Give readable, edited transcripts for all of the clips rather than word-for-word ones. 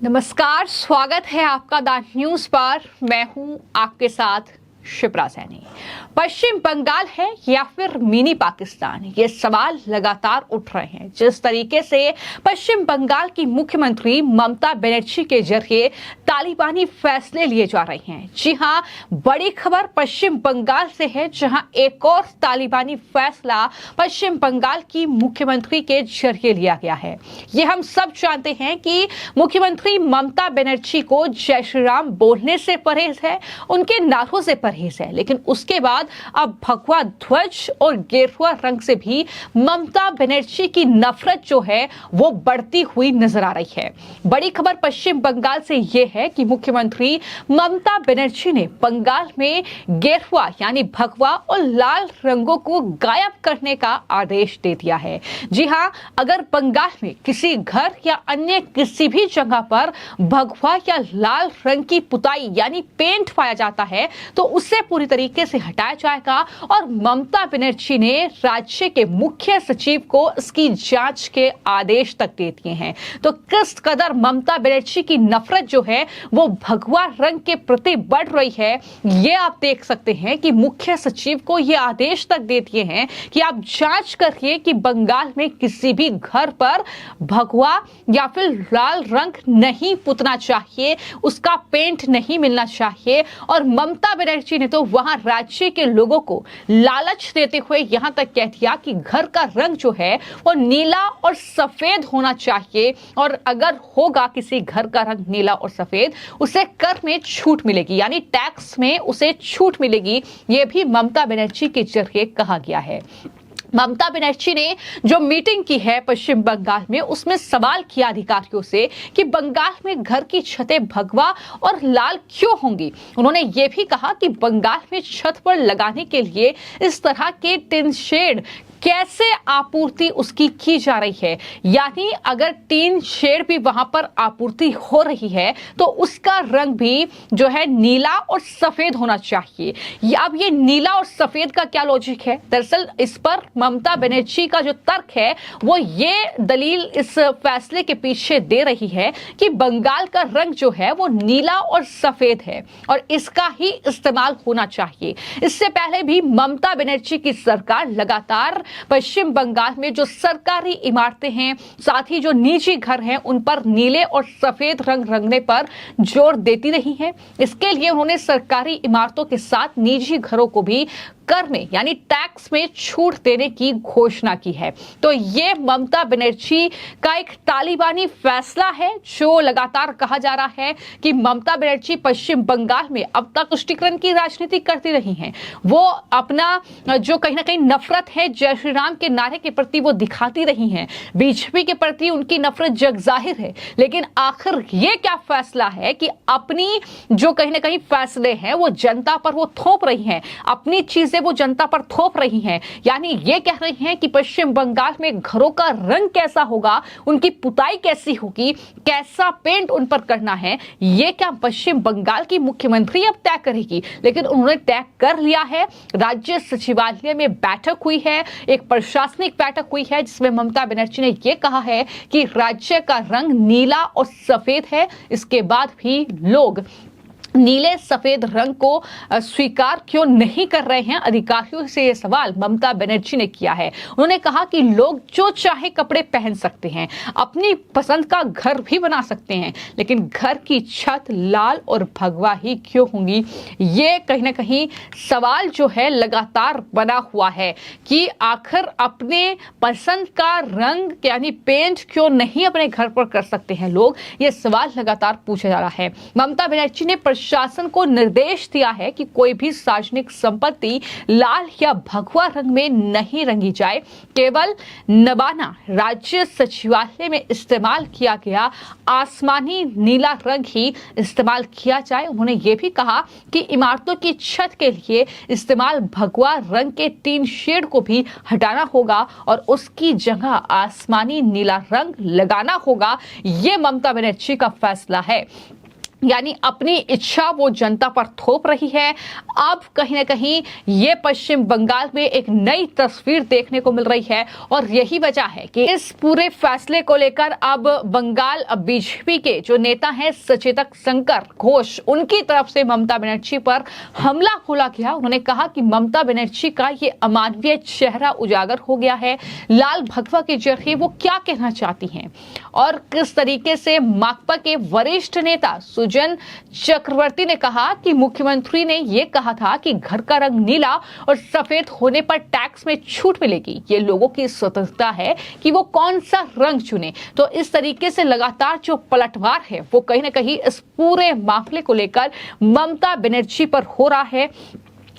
नमस्कार, स्वागत है आपका द न्यूज पर। मैं हूं आपके साथ शिप्रा सैनी। पश्चिम बंगाल है या फिर मिनी पाकिस्तान, ये सवाल लगातार उठ रहे हैं। जिस तरीके से पश्चिम बंगाल की मुख्यमंत्री ममता बनर्जी के जरिए तालिबानी फैसले लिए जा रहे हैं। जी हां, बड़ी खबर पश्चिम बंगाल से है, जहां एक और तालिबानी फैसला पश्चिम बंगाल की मुख्यमंत्री के जरिए लिया गया है। ये हम सब जानते हैं कि मुख्यमंत्री ममता बनर्जी को जय श्री राम बोलने से परहेज है, उनके नारों से परहेज है, लेकिन उसके बाद अब भगवा ध्वज और गेरुआ रंग से भी ममता बनर्जी की नफरत जो है वो बढ़ती हुई नजर आ रही है। बड़ी खबर पश्चिम बंगाल से यह है कि मुख्यमंत्री ममता बनर्जी ने बंगाल में गेरुआ यानी भगवा और लाल रंगों को गायब करने का आदेश दे दिया है। जी हां, अगर बंगाल में किसी घर या अन्य किसी भी जगह पर भगवा या लाल रंग की पुताई यानी पेंट पाया जाता है तो उसे पूरी तरीके से हटाया जाएगा और ममता बनर्जी ने राज्य के मुख्य सचिव को इसकी जांच के आदेश तक दे दिए हैं। तो किस कदर ममता बनर्जी की नफरत जो है वो भगवा रंग के प्रति बढ़ रही है, ये आप देख सकते हैं कि मुख्य सचिव को ये आदेश तक दे दिए हैं कि आप जांच करिए कि बंगाल में किसी भी घर पर भगवा या फिर लाल रंग नहीं पुतना चाहिए, उसका पेंट नहीं मिलना चाहिए। और ममता बनर्जी ने तो वहां राज्य के लोगों को लालच देते हुए यहां तक कह दिया कि घर का रंग जो है वो नीला और सफेद होना चाहिए, और अगर होगा किसी घर का रंग नीला और सफेद, उसे कर में छूट मिलेगी, यानी टैक्स में उसे छूट मिलेगी। यह भी ममता बनर्जी के जरिए कहा गया है। ममता बनर्जी ने जो मीटिंग की है पश्चिम बंगाल में, उसमें सवाल किया अधिकारियों से कि बंगाल में घर की छतें भगवा और लाल क्यों होंगी। उन्होंने ये भी कहा कि बंगाल में छत पर लगाने के लिए इस तरह के टिन शेड कैसे आपूर्ति उसकी की जा रही है, यानी अगर टीन शेड भी वहां पर आपूर्ति हो रही है तो उसका रंग भी जो है नीला और सफेद होना चाहिए। अब ये नीला और सफेद का क्या लॉजिक है? दरअसल इस पर ममता बनर्जी का जो तर्क है वो ये दलील इस फैसले के पीछे दे रही है कि बंगाल का रंग जो है वो नीला और सफेद है और इसका ही इस्तेमाल होना चाहिए। इससे पहले भी ममता बनर्जी की सरकार लगातार पश्चिम बंगाल में जो सरकारी इमारतें हैं, साथ ही जो निजी घर हैं, उन पर नीले और सफेद रंग रंगने पर जोर देती रही है। इसके लिए उन्होंने सरकारी इमारतों के साथ निजी घरों को भी कर में यानी टैक्स में छूट देने की घोषणा की है। तो ये ममता बनर्जी का एक तालिबानी फैसला है, जो लगातार कहा जा रहा है कि ममता बनर्जी पश्चिम बंगाल में अब तक तुष्टीकरण की राजनीति करती रही हैं। वो अपना जो कहीं ना कहीं नफरत है जय श्री राम के नारे के प्रति वो दिखाती रही हैं। बीजेपी के प्रति उनकी नफरत जग जाहिर है, लेकिन आखिर ये क्या फैसला है कि अपनी जो कहीं ना कहीं फैसले हैं वो जनता पर वो थोप रही हैं, अपनी चीज वो जनता पर थोप रही हैं। यानी ये कह रही हैं कि पश्चिम बंगाल में घरों का रंग कैसा होगा, उनकी पुताई कैसी होगी, कैसा पेंट उन पर करना है, ये क्या पश्चिम बंगाल की मुख्यमंत्री अब तय करेगी। लेकिन उन्होंने तय कर लिया है। राज्य सचिवालय में बैठक हुई है, एक प्रशासनिक बैठक हुई है, जिसमें ममता बनर्जी ने यह कहा है कि राज्य का रंग नीला और सफेद है। इसके बाद भी लोग नीले सफेद रंग को स्वीकार क्यों नहीं कर रहे हैं? अधिकारियों से यह सवाल ममता बनर्जी ने किया है। उन्होंने कहा कि लोग जो चाहे कपड़े पहन सकते हैं, अपनी पसंद का घर भी बना सकते हैं, लेकिन घर की छत लाल और भगवा ही क्यों होंगी? ये कहीं ना कहीं सवाल जो है लगातार बना हुआ है कि आखिर अपने पसंद का रंग यानी पेंट क्यों नहीं अपने घर पर कर सकते हैं लोग? ये सवाल लगातार पूछा जा रहा है। ममता बनर्जी ने शासन को निर्देश दिया है कि कोई भी सार्वजनिक संपत्ति लाल या भगवा रंग में नहीं रंगी जाए, केवल नबाना राज्य सचिवालय में इस्तेमाल किया गया आसमानी नीला रंग ही इस्तेमाल किया जाए। उन्होंने ये भी कहा कि इमारतों की छत के लिए इस्तेमाल भगवा रंग के टीन शेड को भी हटाना होगा और उसकी जगह आसमानी नीला रंग लगाना होगा। ये ममता बनर्जी का फैसला है। यानी अपनी इच्छा वो जनता पर थोप रही है। अब कहीं ना कहीं ये पश्चिम बंगाल में एक नई तस्वीर देखने को मिल रही है और यही वजह है कि इस पूरे फैसले को लेकर अब बंगाल बीजेपी के जो नेता हैं सचेतक शंकर घोष, उनकी तरफ से ममता बनर्जी पर हमला खोला गया। उन्होंने कहा कि ममता बनर्जी का ये अमानवीय चेहरा उजागर हो गया है। लाल भगवा के जरिए वो क्या कहना चाहती हैं और किस तरीके से माकपा के वरिष्ठ नेता सुजन चक्रवर्ती ने कहा कि मुख्यमंत्री ने यह कहा था कि घर का रंग नीला और सफेद होने पर टैक्स में छूट मिलेगी। ये लोगों की स्वतंत्रता है कि वो कौन सा रंग चुने। तो इस तरीके से लगातार जो पलटवार है वो कहीं ना कहीं इस पूरे मामले को लेकर ममता बनर्जी पर हो रहा है।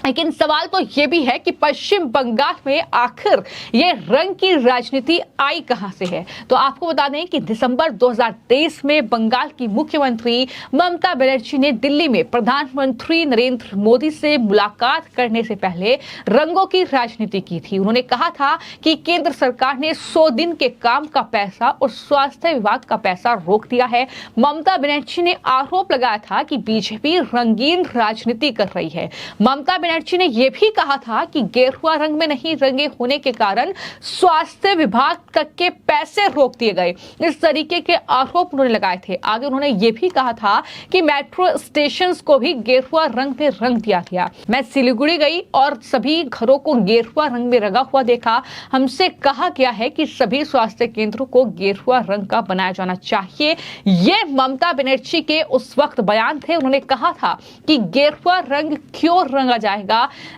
लेकिन सवाल तो यह भी है कि पश्चिम बंगाल में आखिर ये रंग की राजनीति आई कहां से है। तो आपको बता दें कि दिसंबर 2023 में बंगाल की मुख्यमंत्री ममता बनर्जी ने दिल्ली में प्रधानमंत्री नरेंद्र मोदी से मुलाकात करने से पहले रंगों की राजनीति की थी। उन्होंने कहा था कि केंद्र सरकार ने 100 दिन के काम का पैसा और स्वास्थ्य विभाग का पैसा रोक दिया है। ममता बनर्जी ने आरोप लगाया था कि बीजेपी रंगीन राजनीति कर रही है। ममता बनर्जी ने यह भी कहा था कि गेरुआ रंग में नहीं रंगे होने के कारण स्वास्थ्य विभाग तक के पैसे रोक दिए गए। इस तरीके के आरोप उन्होंने लगाए थे। आगे उन्होंने यह भी कहा था कि मेट्रो स्टेशंस को भी गेरुआ रंग में रंग दिया गया। मैं सिलीगुड़ी गई और सभी घरों को गेरुआ रंग में रंगा हुआ देखा। हमसे कहा गया है कि सभी स्वास्थ्य केंद्रों को गेरुआ रंग का बनाया जाना चाहिए। ये ममता बनर्जी के उस वक्त बयान थे। उन्होंने कहा था कि गेरुआ रंग क्यों रंगा जाएगा।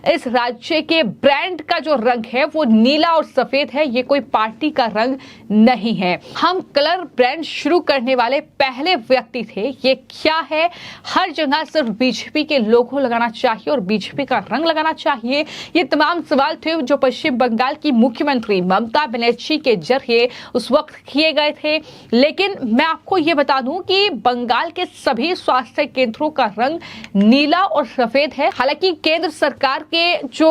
इस राज्य के ब्रांड का जो रंग है वो नीला और सफेद है। ये कोई पार्टी का रंग नहीं है। हम कलर ब्रांड शुरू करने वाले पहले व्यक्ति थे। ये क्या है? हर जगह सिर्फ बीजेपी के लोगो लगाना चाहिए और बीजेपी का रंग लगाना चाहिए। ये तमाम सवाल थे जो पश्चिम बंगाल की मुख्यमंत्री ममता बनर्जी के जरिए उस वक्त किए गए थे। लेकिन मैं आपको ये बता दूं कि बंगाल के सभी स्वास्थ्य केंद्रों का रंग नीला और सफेद है। हालांकि केंद्र सरकार के जो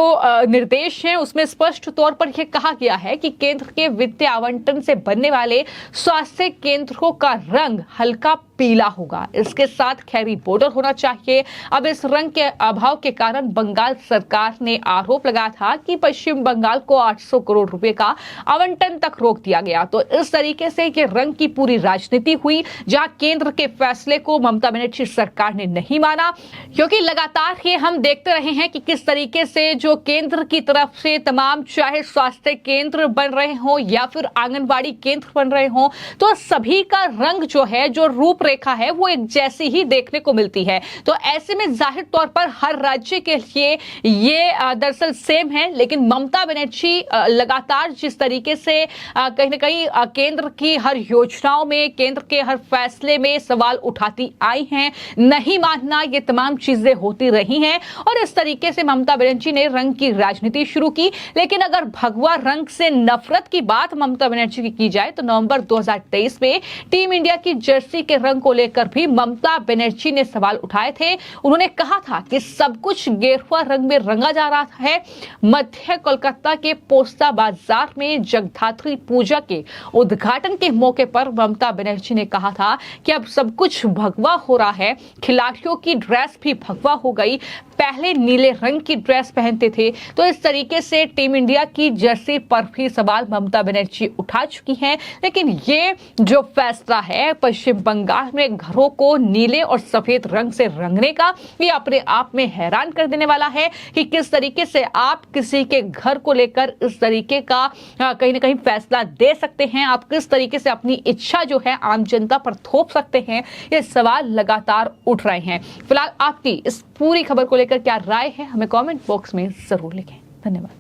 निर्देश हैं उसमें स्पष्ट तौर पर यह कहा गया है कि केंद्र के वित्तीय आवंटन से बनने वाले स्वास्थ्य केंद्रों का रंग हल्का पीला होगा। इसके साथ खैरी बॉर्डर होना चाहिए। अब इस रंग के अभाव के कारण बंगाल सरकार ने आरोप लगाया था कि पश्चिम बंगाल को 800 करोड़ रुपए का आवंटन तक रोक दिया गया। तो इस तरीके से ये रंग की पूरी राजनीति हुई, जहां केंद्र के फैसले को ममता बनर्जी सरकार ने नहीं माना। क्योंकि लगातार ये हम देखते रहे हैं कि किस तरीके से जो केंद्र की तरफ से तमाम चाहे स्वास्थ्य केंद्र बन रहे हो या फिर आंगनबाड़ी केंद्र बन रहे हो, तो सभी का रंग जो है, जो रूप रेखा है, वो एक जैसी ही देखने को मिलती है। तो ऐसे में जाहिर तौर पर हर राज्य के लिए ये दरअसल सेम है। लेकिन ममता बनर्जी लगातार जिस तरीके से कहीं ना कहीं केंद्र की हर योजनाओं में, केंद्र के हर फैसले में सवाल उठाती आई हैं, नहीं मानना, ये तमाम चीजें होती रही हैं और इस तरीके से ममता बनर्जी ने रंग की राजनीति शुरू की। लेकिन अगर भगवा रंग से नफरत की बात ममता बनर्जी की जाए तो नवंबर 2023 में टीम इंडिया की जर्सी के रंग को लेकर भी ममता बनर्जी ने सवाल उठाए थे। उन्होंने कहा था कि सब कुछ गेरुआ रंग में रंगा जा रहा है। मध्य कोलकाता के पोस्ता बाजार में जगधात्री पूजा के उद्घाटन के मौके पर ममता बनर्जी ने कहा था कि अब सब कुछ भगवा हो रहा है। खिलाड़ियों की ड्रेस भी भगवा हो गई, पहले नीले रंग की ड्रेस पहनते थे। तो इस तरीके से टीम इंडिया की जर्सी पर भी सवाल ममता बनर्जी उठा चुकी हैं। लेकिन ये जो फैसला है पश्चिम बंगाल में घरों को नीले और सफेद रंग से रंगने का, ये अपने आप में हैरान कर देने वाला है कि किस तरीके से आप किसी के घर को लेकर इस तरीके का कहीं ना कहीं फैसला दे सकते हैं। आप किस तरीके से अपनी इच्छा जो है आम जनता पर थोप सकते हैं। ये सवाल लगातार उठ रहे हैं। फिलहाल आपकी इस पूरी खबर को लेकर क्या राय है, हमें कमेंट बॉक्स में जरूर लिखें। धन्यवाद।